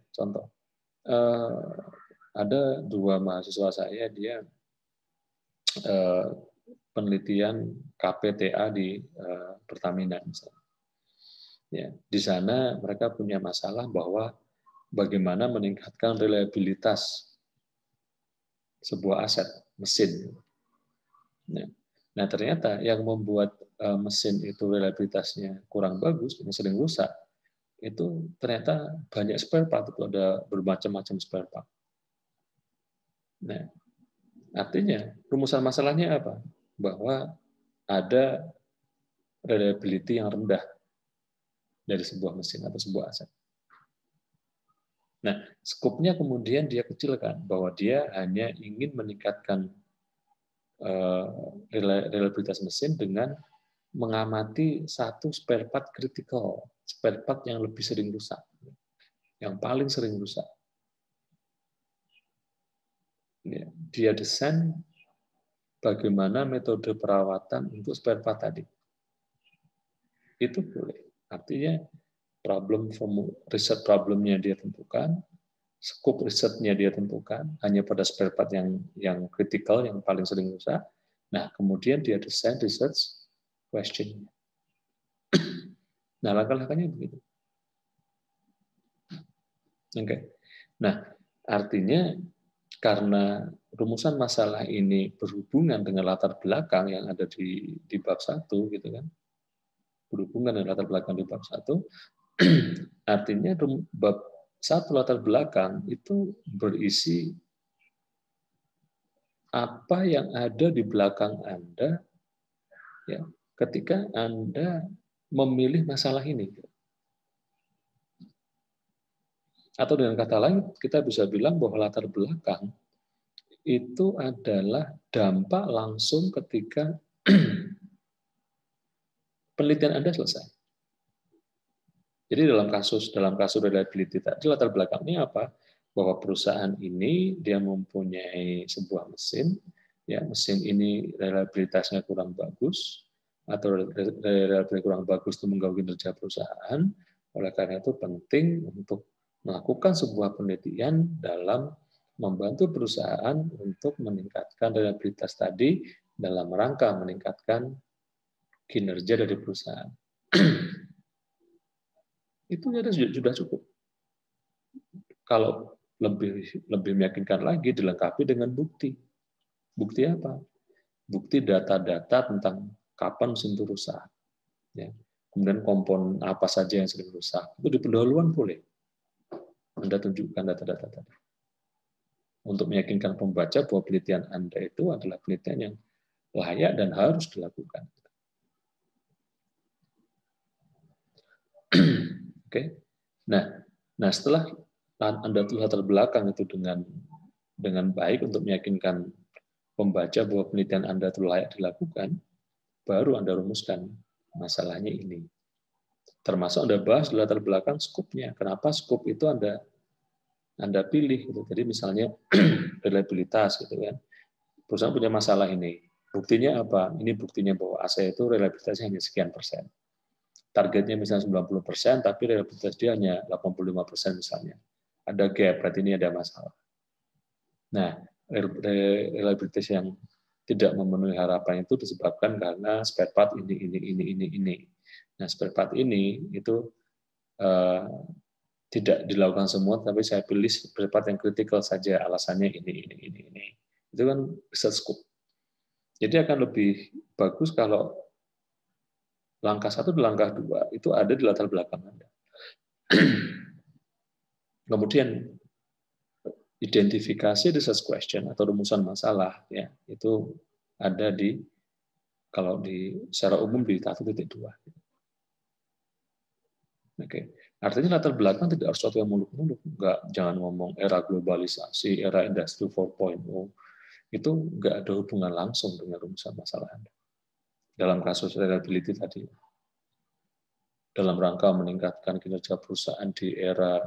ada 2 mahasiswa saya, dia penelitian KPTA di Pertamina misalnya. Ya, di sana mereka punya masalah bahwa bagaimana meningkatkan reliabilitas sebuah aset mesin. Nah, ternyata yang membuat mesin itu reliabilitasnya kurang bagus, sering rusak, itu ternyata banyak spare part, itu ada bermacam-macam spare part. Nah, artinya rumusan masalahnya apa? Bahwa ada reliability yang rendah dari sebuah mesin atau sebuah aset. Nah, skopnya kemudian dia kecilkan, bahwa dia hanya ingin meningkatkan reliabilitas mesin dengan mengamati satu spare part kritikal, spare part yang lebih sering rusak, yang paling sering rusak. Dia desain bagaimana metode perawatan untuk spare part tadi. Itu boleh. Artinya riset problemnya dia tentukan, skop risetnya dia tentukan, hanya pada spare part yang kritikal, yang paling sering rusak. Nah, kemudian dia desain research question. Nah, langkah-langkahnya begitu. Oke. Nah, artinya karena rumusan masalah ini berhubungan dengan latar belakang yang ada di bab 1 gitu kan. Berhubungan dengan latar belakang di bab 1, artinya bab 1 latar belakang itu berisi apa yang ada di belakang Anda Ya, ketika Anda memilih masalah ini. Atau dengan kata lain, kita bisa bilang bahwa latar belakang itu adalah dampak langsung ketika penelitian Anda selesai. Jadi dalam kasus reliability tadi, latar belakangnya apa? Bahwa perusahaan ini dia mempunyai sebuah mesin, ya mesin ini reliabilitasnya kurang bagus, atau reliabilitas kurang bagus itu mengganggu kinerja perusahaan. Oleh karena itu penting untuk melakukan sebuah penelitian dalam membantu perusahaan untuk meningkatkan reliabilitas tadi dalam rangka meningkatkan kinerja dari perusahaan. Itu sudah cukup. Kalau lebih meyakinkan lagi, dilengkapi dengan bukti. Bukti apa? Bukti data-data tentang kapan mesin itu rusak. Ya. Kemudian komponen apa saja yang sering rusak. Itu di pendahuluan boleh. Anda tunjukkan data-data tadi. Untuk meyakinkan pembaca bahwa penelitian Anda itu adalah penelitian yang layak dan harus dilakukan. Oke. Nah, setelah Anda latar belakang itu dengan baik untuk meyakinkan pembaca bahwa penelitian Anda itu layak dilakukan, baru Anda rumuskan masalahnya ini. Termasuk Anda bahas di latar belakang skopnya. Kenapa skop itu Anda pilih? Gitu. Jadi misalnya reliabilitas, gitu kan. Perusahaan punya masalah ini. Buktinya apa? Ini buktinya bahwa AC itu reliabilitasnya hanya sekian persen. Targetnya misalnya 90%, tapi reliabilitas dia hanya 85% misalnya. Ada gap, berarti ini ada masalah. Nah, reliabilitas yang tidak memenuhi harapan itu disebabkan karena spare part ini. Nah, spare part ini itu tidak dilakukan semua, tapi saya pilih spare part yang kritikal saja, alasannya ini. Itu kan research scope. Jadi akan lebih bagus kalau langkah 1 dan langkah 2 itu ada di latar belakang Anda. Kemudian identifikasi research question atau rumusan masalah, ya itu ada kalau secara umum di 1.2. Oke, artinya latar belakang tidak harus sesuatu yang muluk-muluk, jangan ngomong era globalisasi, era industri 4.0, itu nggak ada hubungan langsung dengan rumusan masalah Anda. Dalam kasus reliability tadi, dalam rangka meningkatkan kinerja perusahaan di era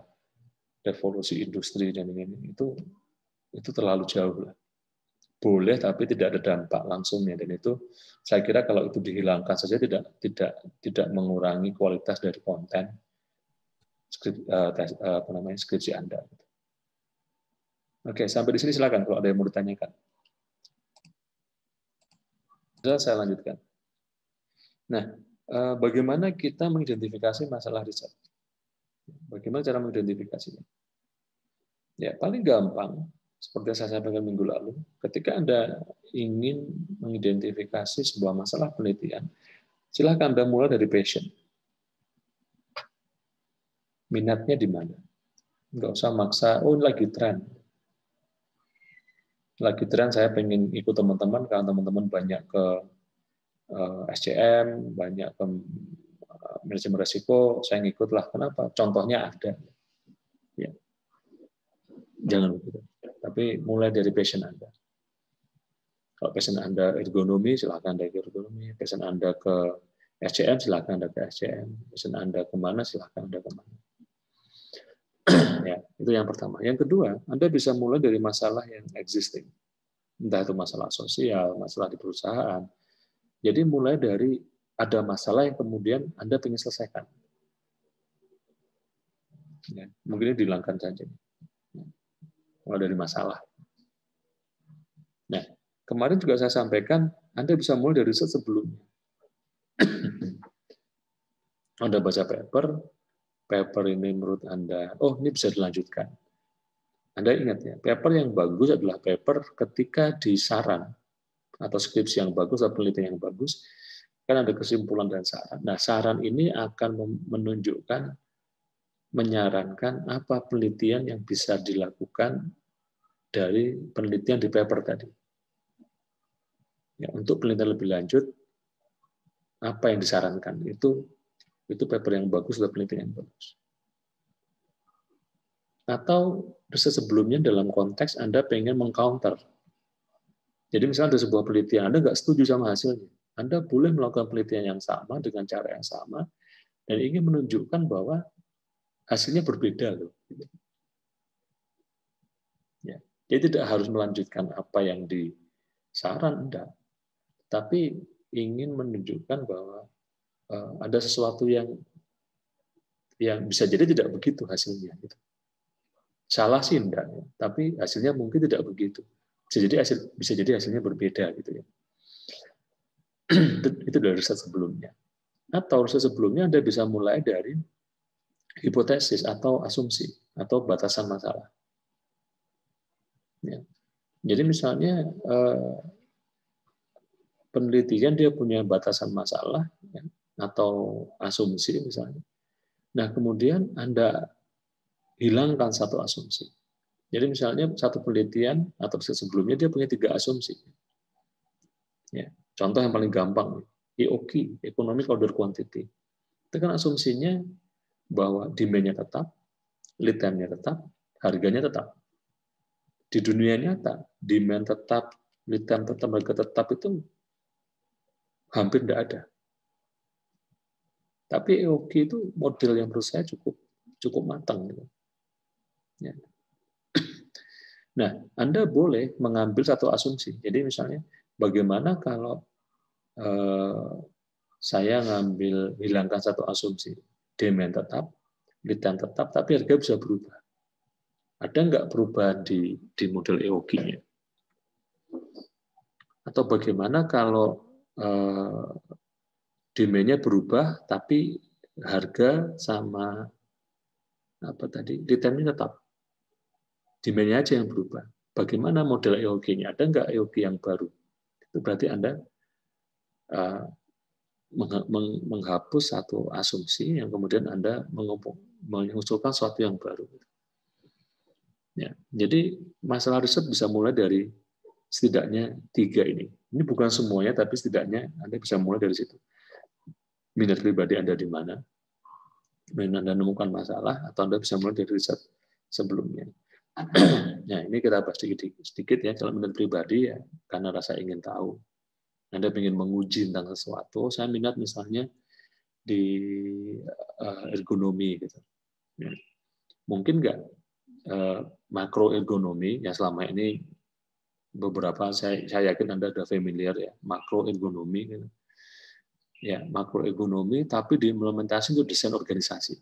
revolusi industri dan ini itu terlalu jauh lah. Boleh tapi tidak ada dampak langsungnya, dan itu saya kira kalau itu dihilangkan saja tidak mengurangi kualitas dari konten skripsi Anda. Oke, sampai di sini silakan kalau ada yang mau ditanyakan. Saya lanjutkan. Nah, bagaimana kita mengidentifikasi masalah riset? Bagaimana cara mengidentifikasinya? Ya, paling gampang, seperti yang saya sampaikan minggu lalu, ketika Anda ingin mengidentifikasi sebuah masalah penelitian, silakan Anda mulai dari passion. Minatnya di mana? Nggak usah maksa, oh ini lagi tren. Lagi tren, saya pengen ikut teman-teman, karena teman-teman banyak ke SCM, banyak ke manajemen resiko, saya ngikutlah. Kenapa? Contohnya ada. Ya. Jangan begitu. Tapi mulai dari passion Anda. Kalau passion Anda ergonomi, silakan Anda ke ergonomi. Passion Anda ke SCM, silakan Anda ke SCM. Passion Anda kemana, silakan Anda kemana. Ya, itu yang pertama. Yang kedua, Anda bisa mulai dari masalah yang existing. Entah itu masalah sosial, masalah di perusahaan. Jadi mulai dari ada masalah yang kemudian Anda ingin selesaikan. Ya, mungkin dihilangkan saja. Mulai dari masalah. Nah, kemarin juga saya sampaikan, Anda bisa mulai dari riset sebelumnya. Anda baca paper ini menurut Anda, oh ini bisa dilanjutkan. Anda ingat ya, paper yang bagus adalah paper ketika di saran, atau skripsi yang bagus, atau penelitian yang bagus, kan ada kesimpulan dan saran. Nah, saran ini akan menunjukkan, menyarankan apa penelitian yang bisa dilakukan dari penelitian di paper tadi. Ya, untuk penelitian lebih lanjut, apa yang disarankan. Itu paper yang bagus atau penelitian yang bagus. Atau riset sebelumnya dalam konteks Anda pengen mengcounter. Jadi misalnya ada sebuah penelitian, Anda nggak setuju sama hasilnya. Anda boleh melakukan penelitian yang sama dengan cara yang sama dan ingin menunjukkan bahwa hasilnya berbeda loh. Ya. Dia tidak harus melanjutkan apa yang disaran, enggak. Tapi ingin menunjukkan bahwa ada sesuatu yang bisa jadi tidak begitu hasilnya. Gitu. Salah sih enggak, ya. Tapi hasilnya mungkin tidak begitu. Bisa jadi hasilnya berbeda gitu ya. Itu dari riset sebelumnya. Atau riset sebelumnya Anda bisa mulai dari hipotesis atau asumsi atau batasan masalah. Ya. Jadi misalnya penelitian dia punya batasan masalah ya, atau asumsi misalnya. Nah kemudian Anda hilangkan satu asumsi. Jadi misalnya satu penelitian atau sebelumnya dia punya 3 asumsi. Ya. Contoh yang paling gampang, EOQ, Economic Order Quantity. Itu kan asumsinya bahwa demand-nya tetap, lead time-nya tetap, harganya tetap. Di dunia nyata, demand tetap, lead time tetap, harga tetap itu hampir tidak ada. Tapi EOQ itu model yang menurut saya cukup matang. Ya. Nah, Anda boleh mengambil satu asumsi. Jadi misalnya, bagaimana kalau saya hilangkan satu asumsi, demand tetap, lead time tetap, tapi harga bisa berubah. Ada nggak perubahan di model EOQ-nya? Atau bagaimana kalau demand-nya berubah, tapi harga sama lead time-nya tetap. Demand-nya aja yang berubah. Bagaimana model EOQ-nya? Ada nggak EOQ yang baru? Itu berarti Anda menghapus satu asumsi yang kemudian Anda mengusulkan sesuatu yang baru. Ya, jadi masalah riset bisa mulai dari setidaknya 3 ini. Ini bukan semuanya, tapi setidaknya Anda bisa mulai dari situ. Minat pribadi Anda di mana? Anda menemukan masalah, atau Anda bisa mulai dari riset sebelumnya. Nah, ini kita bahas sedikit ya. Kalau minat pribadi ya karena rasa ingin tahu. Anda ingin menguji tentang sesuatu, saya minat misalnya di ergonomi gitu. Ya. Mungkin nggak makroergonomi yang selama ini beberapa saya yakin Anda sudah familiar ya, makroergonomi gitu. Ya, makroergonomi tapi diimplementasi untuk desain organisasi.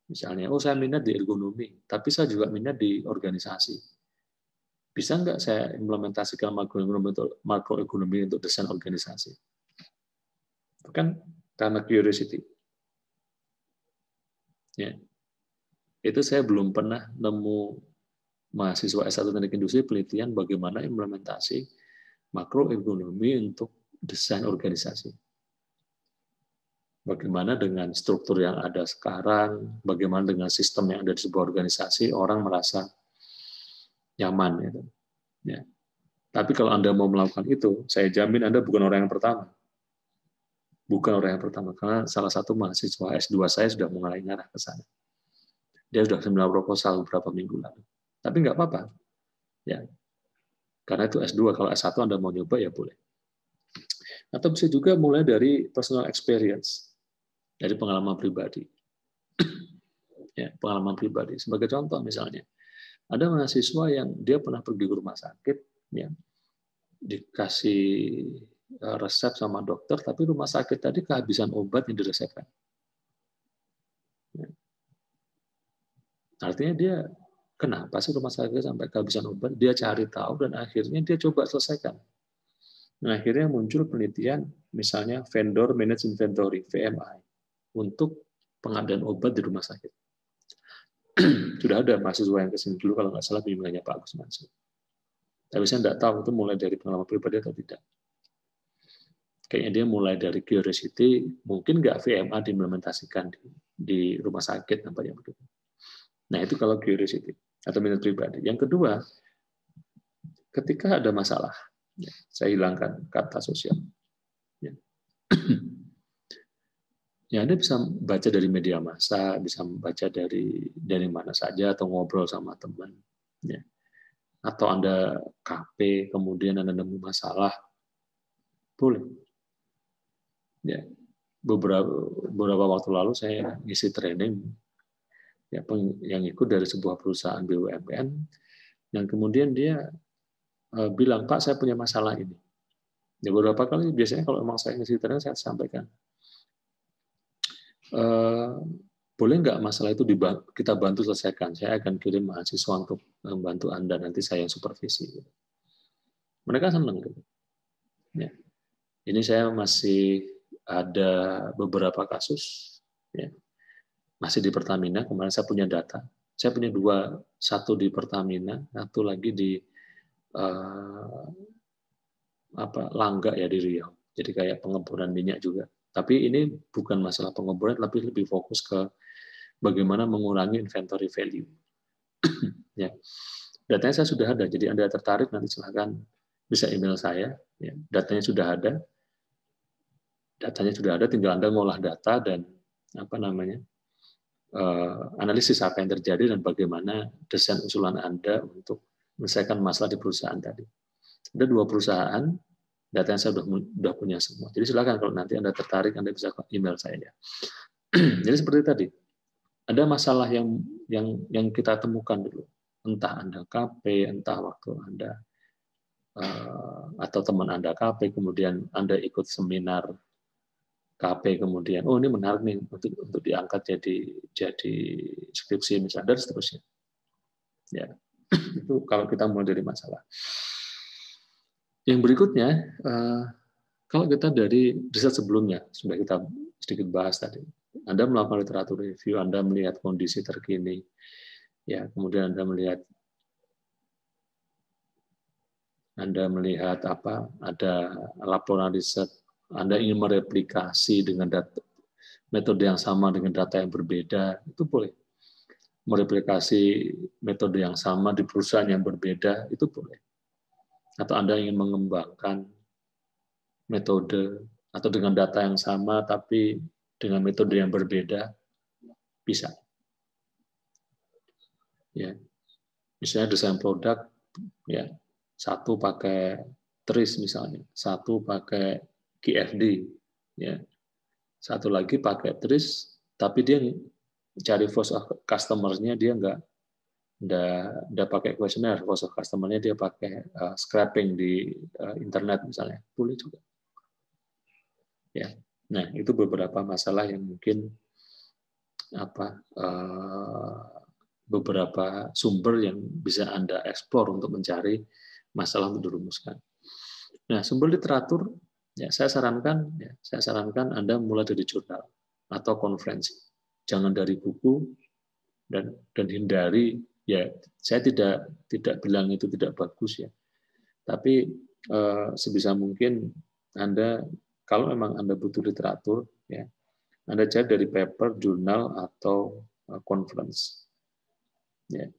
Misalnya, saya minat di ergonomi, tapi saya juga minat di organisasi. Bisa nggak saya implementasikan makroekonomi untuk desain organisasi? Itu kan karena curiosity. Ya. Itu saya belum pernah nemu mahasiswa S1 Teknik Industri penelitian bagaimana implementasi makroekonomi untuk desain organisasi. Bagaimana dengan struktur yang ada sekarang, bagaimana dengan sistem yang ada di sebuah organisasi, orang merasa nyaman. Gitu. Ya. Tapi kalau Anda mau melakukan itu, saya jamin Anda bukan orang yang pertama. Bukan orang yang pertama, karena salah satu mahasiswa S2 saya sudah mulai ngarah ke sana. Dia sudah melakukan proposal beberapa minggu lalu. Tapi nggak apa-apa. Ya. Karena itu S2, kalau S1 Anda mau nyoba, ya boleh. Atau bisa juga mulai dari personal experience, dari pengalaman pribadi. Ya, pengalaman pribadi. Sebagai contoh misalnya, ada mahasiswa yang dia pernah pergi ke rumah sakit, ya, dikasih resep sama dokter, tapi rumah sakit tadi kehabisan obat yang diresepkan. Ya. Artinya dia, kenapa sih rumah sakit sampai kehabisan obat? Dia cari tahu dan akhirnya dia coba selesaikan. Nah, akhirnya muncul penelitian, misalnya Vendor Managed Inventory, VMI, untuk pengadaan obat di rumah sakit. Sudah ada mahasiswa yang kesini dulu, kalau nggak salah bimbingannya Pak Agus Mansur. Tapi saya nggak tahu itu mulai dari pengalaman pribadi atau tidak. Kayaknya dia mulai dari curiosity, mungkin nggak VMA diimplementasikan di rumah sakit, nampaknya begitu. Nah, itu kalau curiosity atau minat pribadi. Yang kedua, ketika ada masalah, saya hilangkan kata sosial. Ya, Anda bisa baca dari media massa, bisa baca dari mana saja, atau ngobrol sama teman. Ya. Atau Anda KP, kemudian Anda nemu masalah, boleh. Ya. Beberapa waktu lalu saya ngisi training ya, yang ikut dari sebuah perusahaan BUMN, yang kemudian dia bilang, Pak, saya punya masalah ini. Ya, beberapa kali biasanya kalau memang saya ngisi training, saya sampaikan, boleh nggak masalah itu kita bantu selesaikan? Saya akan kirim mahasiswa untuk membantu Anda, nanti saya yang supervisi. Mereka senang. Gitu. Ya. Ini saya masih ada beberapa kasus, ya. Masih di Pertamina. Kemarin saya punya data. Saya punya dua, satu di Pertamina, satu lagi di Langga ya di Riau. Jadi kayak pengeboran minyak juga. Tapi ini bukan masalah pengeboran, tapi lebih fokus ke bagaimana mengurangi inventory value. Ya. Datanya saya sudah ada, jadi Anda tertarik nanti silakan bisa email saya. Ya. Datanya sudah ada, tinggal Anda ngolah data dan analisis apa yang terjadi dan bagaimana desain usulan Anda untuk menyelesaikan masalah di perusahaan tadi. Ada 2 perusahaan, datanya saya sudah punya semua. Jadi silakan kalau nanti Anda tertarik, Anda bisa email saya. Jadi seperti tadi, ada masalah yang kita temukan dulu. Entah Anda KP, entah waktu Anda atau teman Anda KP, kemudian Anda ikut seminar KP, kemudian ini menarik nih untuk diangkat jadi skripsi misalnya, dan seterusnya. Ya, itu kalau kita mulai dari masalah. Yang berikutnya, kalau kita dari riset sebelumnya sudah kita sedikit bahas tadi. Anda melakukan literatur review, Anda melihat kondisi terkini, ya, kemudian Anda melihat ada laporan riset, Anda ingin mereplikasi dengan metode yang sama dengan data yang berbeda, itu boleh. Mereplikasi metode yang sama di perusahaan yang berbeda, itu boleh. Atau Anda ingin mengembangkan metode atau dengan data yang sama tapi dengan metode yang berbeda, bisa. Ya. Misalnya desain produk, ya, satu pakai TRIS misalnya, satu pakai QFD, ya, satu lagi pakai TRIS, tapi dia cari voice of customer-nya dia nggak pakai questionnaire, voice of customer-nya dia pakai scraping di internet misalnya, boleh juga. Ya, nah itu beberapa masalah yang mungkin beberapa sumber yang bisa Anda eksplor untuk mencari masalah untuk dirumuskan. Nah, sumber literatur, ya, saya sarankan Anda mulai dari jurnal atau konferensi. Jangan dari buku dan hindari, ya, saya tidak bilang itu tidak bagus ya. Tapi sebisa mungkin Anda, kalau memang Anda butuh literatur, ya, Anda cari dari paper, jurnal atau conference. Ya.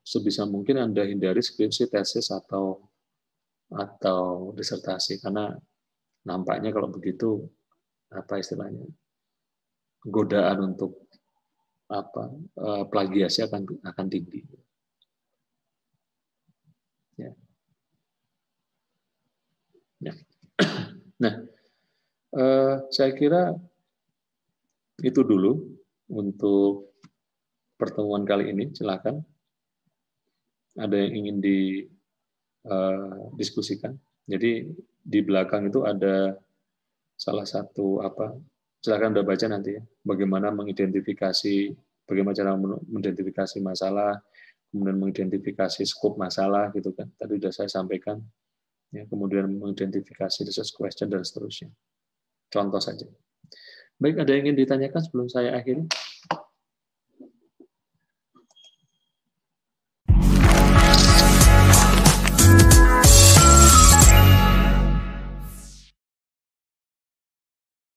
Sebisa mungkin Anda hindari skripsi, tesis atau disertasi, karena nampaknya kalau begitu istilahnya godaan untuk plagiasi akan tinggi. Ya. Ya. Nah, saya kira itu dulu untuk pertemuan kali ini. Silakan. Ada yang ingin didiskusikan. Jadi di belakang itu ada salah satu silakan Anda baca nanti ya, bagaimana cara mengidentifikasi masalah, kemudian mengidentifikasi skop masalah gitu kan. Tadi sudah saya sampaikan. Ya, kemudian mengidentifikasi research question dan seterusnya. Contoh saja. Baik, ada yang ingin ditanyakan sebelum saya akhiri?